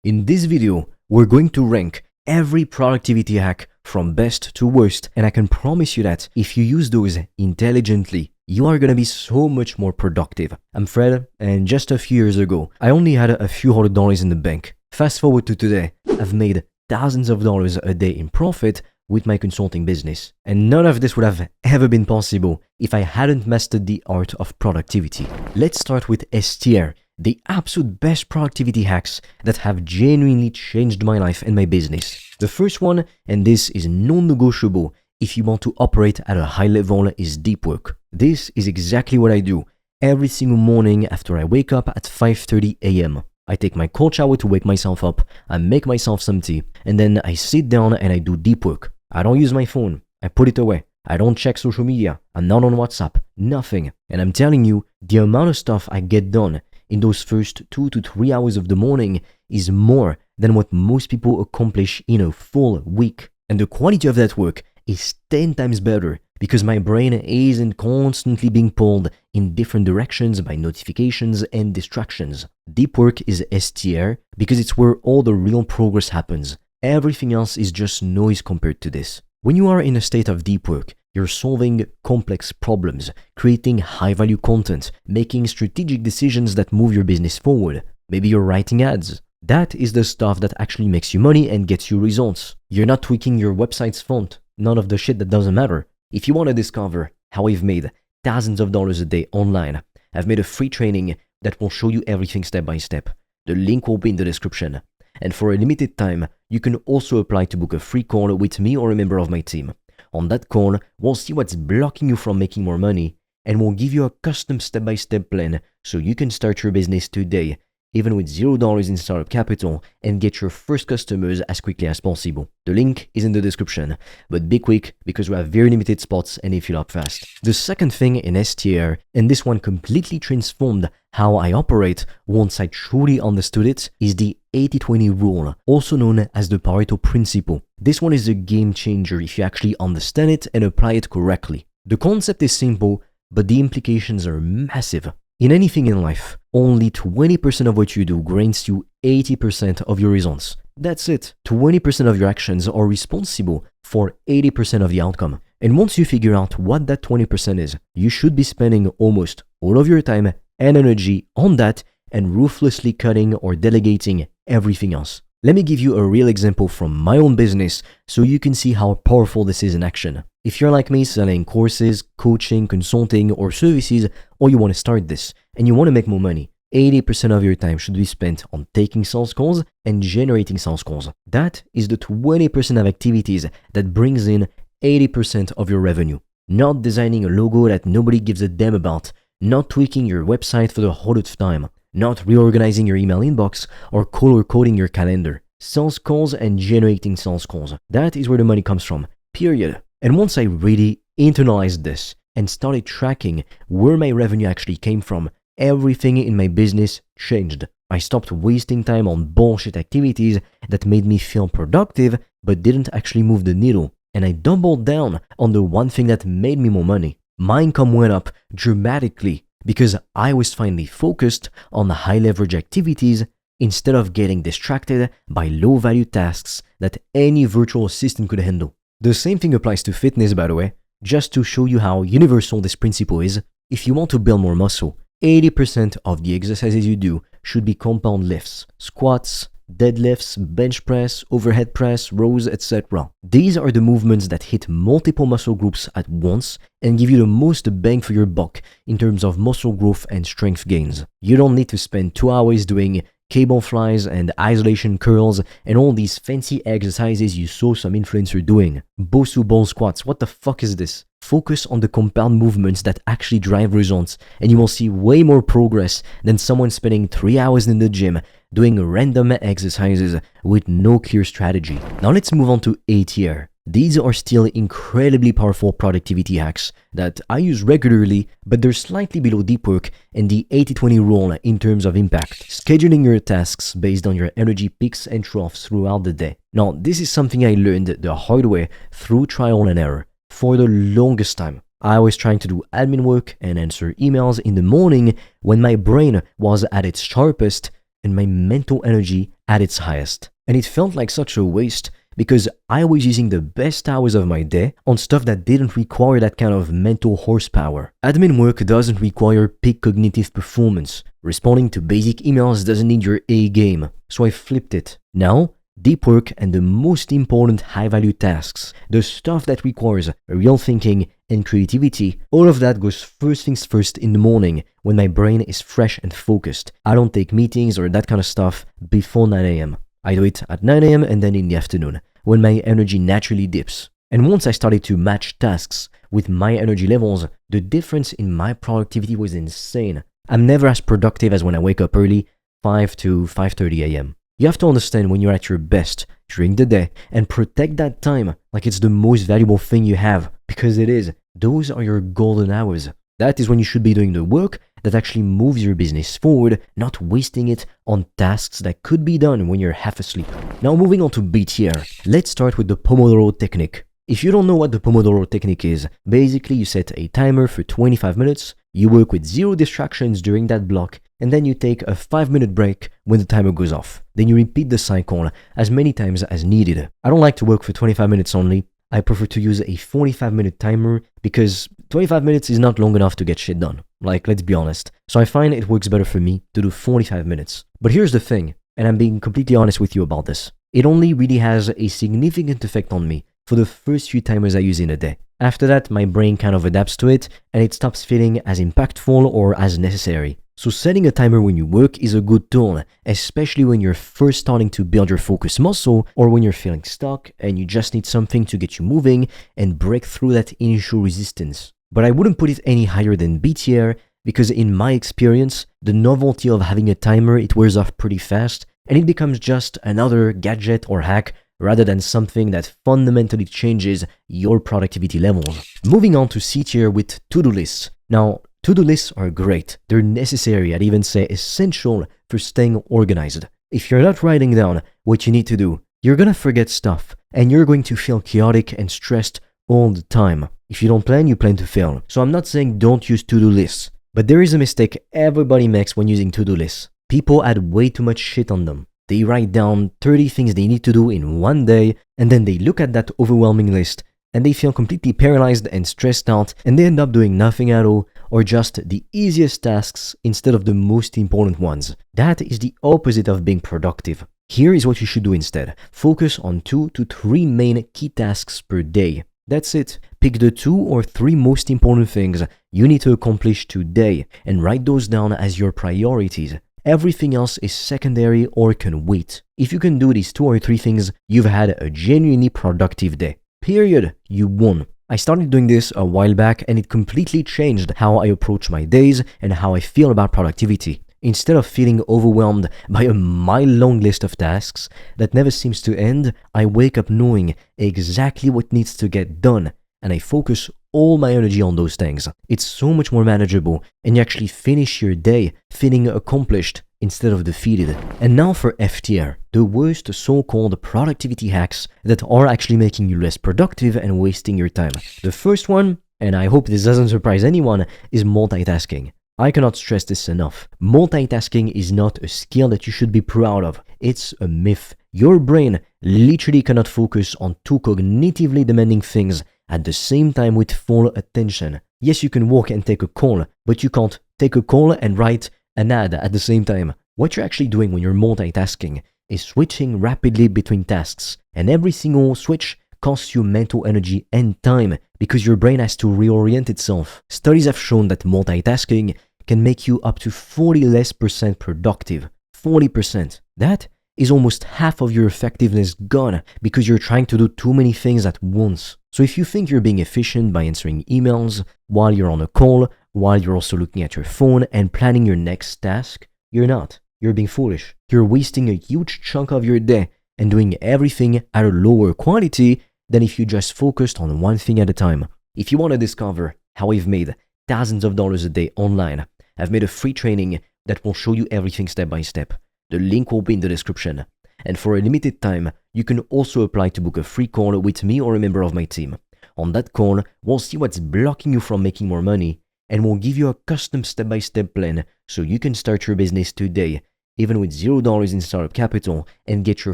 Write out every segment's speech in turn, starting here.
In this video, we're going to rank every productivity hack from best to worst, and I can promise you that if you use those intelligently, you are gonna be so much more productive. I'm Fred, and just a few years ago, I only had a few $100 in the bank. Fast forward to today, I've made thousands of dollars a day in profit with my consulting business. And none of this would have ever been possible if I hadn't mastered the art of productivity. Let's start with STR, the absolute best productivity hacks that have genuinely changed my life and my business. The first one, and this is non-negotiable if you want to operate at a high level, is deep work. This is exactly what I do every single morning after I wake up at 5:30 a.m. I take my cold shower to wake myself up, I make myself some tea, and then I sit down and I do deep work. I don't use my phone, I put it away. I don't check social media, I'm not on WhatsApp, nothing. And I'm telling you, the amount of stuff I get done in those first 2 to 3 hours of the morning is more than what most people accomplish in a full week. And the quality of that work is 10 times better because my brain isn't constantly being pulled in different directions by notifications and distractions. Deep work is STR because it's where all the real progress happens. Everything else is just noise compared to this. When you are in a state of deep work, you're solving complex problems, creating high-value content, making strategic decisions that move your business forward. Maybe you're writing ads. That is the stuff that actually makes you money and gets you results. You're not tweaking your website's font. None of the shit that doesn't matter. If you want to discover how I've made thousands of dollars a day online, I've made a free training that will show you everything step by step. The link will be in the description. And for a limited time, you can also apply to book a free call with me or a member of my team. On that call, we'll see what's blocking you from making more money, and we'll give you a custom step-by-step plan so you can start your business today, even with $0 in startup capital, and get your first customers as quickly as possible. The link is in the description, but be quick because we have very limited spots and they fill up fast. The second thing in STR, and this one completely transformed how I operate once I truly understood it, is the 80-20 rule, also known as the Pareto principle. This one is a game changer if you actually understand it and apply it correctly. The concept is simple, but the implications are massive. In anything in life, only 20% of what you do grants you 80% of your results. That's it. 20% of your actions are responsible for 80% of the outcome. And once you figure out what that 20% is, you should be spending almost all of your time and energy on that and ruthlessly cutting or delegating everything else. Let me give you a real example from my own business so you can see how powerful this is in action. If you're like me selling courses, coaching, consulting, or services, or you want to start this and you want to make more money, 80% of your time should be spent on taking sales calls and generating sales calls. That is the 20% of activities that brings in 80% of your revenue. Not designing a logo that nobody gives a damn about, not tweaking your website for the 100th time, not reorganizing your email inbox or color coding your calendar. Sales calls and generating sales calls. That is where the money comes from, period. And once I really internalized this and started tracking where my revenue actually came from, everything in my business changed. I stopped wasting time on bullshit activities that made me feel productive but didn't actually move the needle. And I doubled down on the one thing that made me more money. My income went up dramatically because I was finally focused on the high leverage activities instead of getting distracted by low value tasks that any virtual assistant could handle. The same thing applies to fitness, by the way, just to show you how universal this principle is. If you want to build more muscle, 80% of the exercises you do should be compound lifts, squats, deadlifts, bench press, overhead press, rows, etc. These are the movements that hit multiple muscle groups at once and give you the most bang for your buck in terms of muscle growth and strength gains. You don't need to spend 2 hours doing cable flies and isolation curls and all these fancy exercises you saw some influencer doing. Bosu ball squats, what the fuck is this? Focus on the compound movements that actually drive results and you will see way more progress than someone spending 3 hours in the gym doing random exercises with no clear strategy. Now let's move on to ATR. These are still incredibly powerful productivity hacks that I use regularly, but they're slightly below deep work and the 80-20 rule in terms of impact. Scheduling your tasks based on your energy peaks and troughs throughout the day. Now, this is something I learned the hard way through trial and error. For the longest time, I was trying to do admin work and answer emails in the morning when my brain was at its sharpest and my mental energy at its highest. And it felt like such a waste because I was using the best hours of my day on stuff that didn't require that kind of mental horsepower. Admin work doesn't require peak cognitive performance. Responding to basic emails doesn't need your A game. So I flipped it. Now, deep work and the most important high-value tasks, the stuff that requires real thinking and creativity, all of that goes first things first in the morning when my brain is fresh and focused. I don't take meetings or that kind of stuff before 9 a.m. I do it at 9 a.m. and then in the afternoon, when my energy naturally dips. And once I started to match tasks with my energy levels, the difference in my productivity was insane. I'm never as productive as when I wake up early, 5 to 5:30 a.m. You have to understand when you're at your best during the day and protect that time like it's the most valuable thing you have, because it is. Those are your golden hours. That is when you should be doing the work that actually moves your business forward, not wasting it on tasks that could be done when you're half asleep. Now moving on to BTR, let's start with the Pomodoro technique. If you don't know what the Pomodoro technique is, basically you set a timer for 25 minutes, you work with 0 distractions during that block, and then you take a 5-minute break when the timer goes off. Then you repeat the cycle as many times as needed. I don't like to work for 25 minutes only. I prefer to use a 45-minute timer because 25 minutes is not long enough to get shit done. Like, let's be honest. So I find it works better for me to do 45 minutes. But here's the thing, and I'm being completely honest with you about this. It only really has a significant effect on me for the first few timers I use in a day. After that, my brain kind of adapts to it and it stops feeling as impactful or as necessary. So setting a timer when you work is a good tool, especially when you're first starting to build your focus muscle or when you're feeling stuck and you just need something to get you moving and break through that initial resistance. But I wouldn't put it any higher than BTR because in my experience, the novelty of having a timer, it wears off pretty fast and it becomes just another gadget or hack rather than something that fundamentally changes your productivity levels. Moving on to C tier with to-do lists. Now, to-do lists are great. They're necessary, I'd even say essential for staying organized. If you're not writing down what you need to do, you're gonna forget stuff and you're going to feel chaotic and stressed all the time. If you don't plan, you plan to fail. So I'm not saying don't use to-do lists, but there is a mistake everybody makes when using to-do lists. People add way too much shit on them. They write down 30 things they need to do in one day and then they look at that overwhelming list and they feel completely paralyzed and stressed out and they end up doing nothing at all or just the easiest tasks instead of the most important ones. That is the opposite of being productive. Here is what you should do instead. Focus on 2 to 3 main key tasks per day. That's it. Pick the 2 or 3 most important things you need to accomplish today and write those down as your priorities. Everything else is secondary or can wait. If you can do these 2 or 3 things, you've had a genuinely productive day. Period. You won. I started doing this a while back and it completely changed how I approach my days and how I feel about productivity. Instead of feeling overwhelmed by a mile-long list of tasks that never seems to end, I wake up knowing exactly what needs to get done and I focus all my energy on those things. It's so much more manageable and you actually finish your day feeling accomplished instead of defeated. And now for F tier, the worst so-called productivity hacks that are actually making you less productive and wasting your time. The first one, and I hope this doesn't surprise anyone, is multitasking. I cannot stress this enough. Multitasking is not a skill that you should be proud of. It's a myth. Your brain literally cannot focus on 2 cognitively demanding things at the same time with full attention. Yes, you can walk and take a call, but you can't take a call and write an ad at the same time. What you're actually doing when you're multitasking is switching rapidly between tasks, and every single switch costs you mental energy and time because your brain has to reorient itself. Studies have shown that multitasking can make you up to 40% less productive. 40%. That is almost half of your effectiveness gone because you're trying to do too many things at once. So if you think you're being efficient by answering emails while you're on a call, while you're also looking at your phone and planning your next task, you're not. You're being foolish. You're wasting a huge chunk of your day and doing everything at a lower quality than if you just focused on one thing at a time. If you want to discover how I've made thousands of dollars a day online, I've made a free training that will show you everything step by step. The link will be in the description. And for a limited time, you can also apply to book a free call with me or a member of my team. On that call, we'll see what's blocking you from making more money, and we'll give you a custom step-by-step plan so you can start your business today even with $0 in startup capital, and get your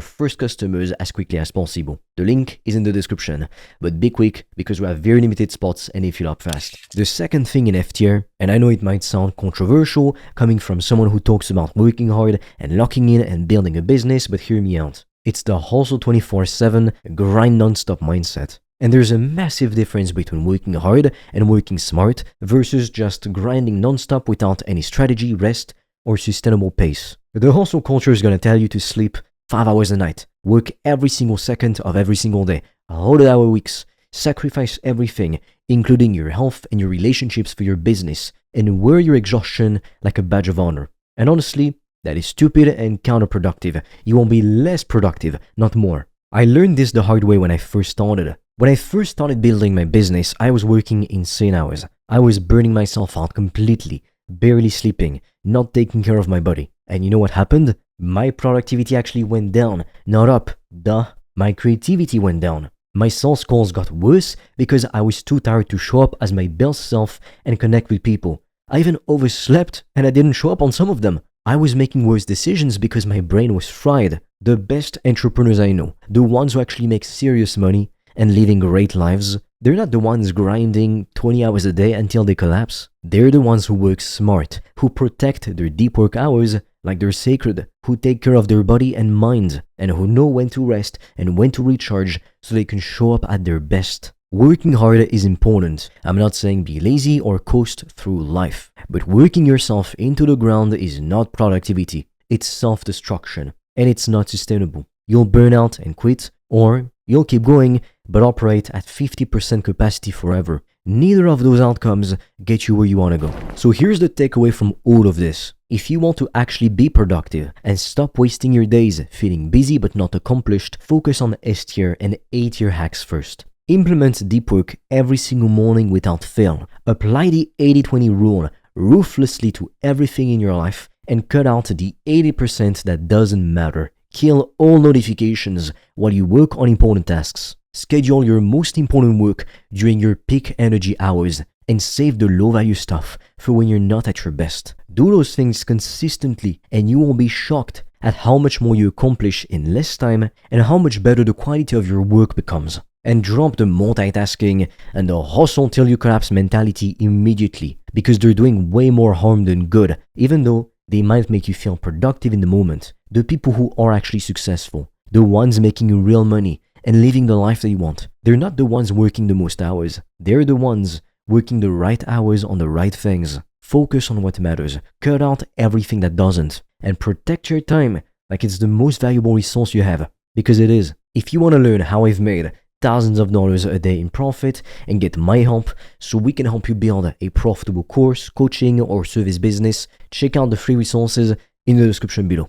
first customers as quickly as possible. The link is in the description, but be quick because we have very limited spots and they fill up fast. The second thing in F tier, and I know it might sound controversial coming from someone who talks about working hard and locking in and building a business, but hear me out. It's the hustle 24/7, grind non-stop mindset. And there's a massive difference between working hard and working smart versus just grinding non-stop without any strategy, rest, or sustainable pace. The hustle culture is gonna tell you to sleep 5 hours a night, work every single second of every single day, 100-hour weeks, sacrifice everything, including your health and your relationships for your business, and wear your exhaustion like a badge of honor. And honestly, that is stupid and counterproductive. You will be less productive, not more. I learned this the hard way when I first started. When I first started building my business, I was working insane hours. I was burning myself out completely, barely sleeping, not taking care of my body. And you know what happened? My productivity actually went down, not up. Duh. My creativity went down. My sales calls got worse because I was too tired to show up as my best self and connect with people. I even overslept and I didn't show up on some of them. I was making worse decisions because my brain was fried. The best entrepreneurs I know, the ones who actually make serious money and living great lives, they're not the ones grinding 20 hours a day until they collapse. They're the ones who work smart, who protect their deep work hours like they're sacred, who take care of their body and mind, and who know when to rest and when to recharge so they can show up at their best. Working hard is important. I'm not saying be lazy or coast through life, but working yourself into the ground is not productivity. It's self-destruction, and it's not sustainable. You'll burn out and quit, or you'll keep going but operate at 50% capacity forever. Neither of those outcomes get you where you want to go. So here's the takeaway from all of this. If you want to actually be productive and stop wasting your days feeling busy but not accomplished, focus on S tier and A tier hacks first. Implement deep work every single morning without fail. Apply the 80-20 rule ruthlessly to everything in your life and cut out the 80% that doesn't matter. Kill all notifications while you work on important tasks. Schedule your most important work during your peak energy hours and save the low-value stuff for when you're not at your best. Do those things consistently and you will be shocked at how much more you accomplish in less time and how much better the quality of your work becomes. And drop the multitasking and the hustle till you collapse mentality immediately, because they're doing way more harm than good, even though they might make you feel productive in the moment. The people who are actually successful, the ones making real money and living the life they want, they're not the ones working the most hours. They're the ones working the right hours on the right things. Focus on what matters. Cut out everything that doesn't. And protect your time like it's the most valuable resource you have. Because it is. If you want to learn how I've made thousands of dollars a day in profit and get my help so we can help you build a profitable course, coaching, or service business, check out the free resources in the description below.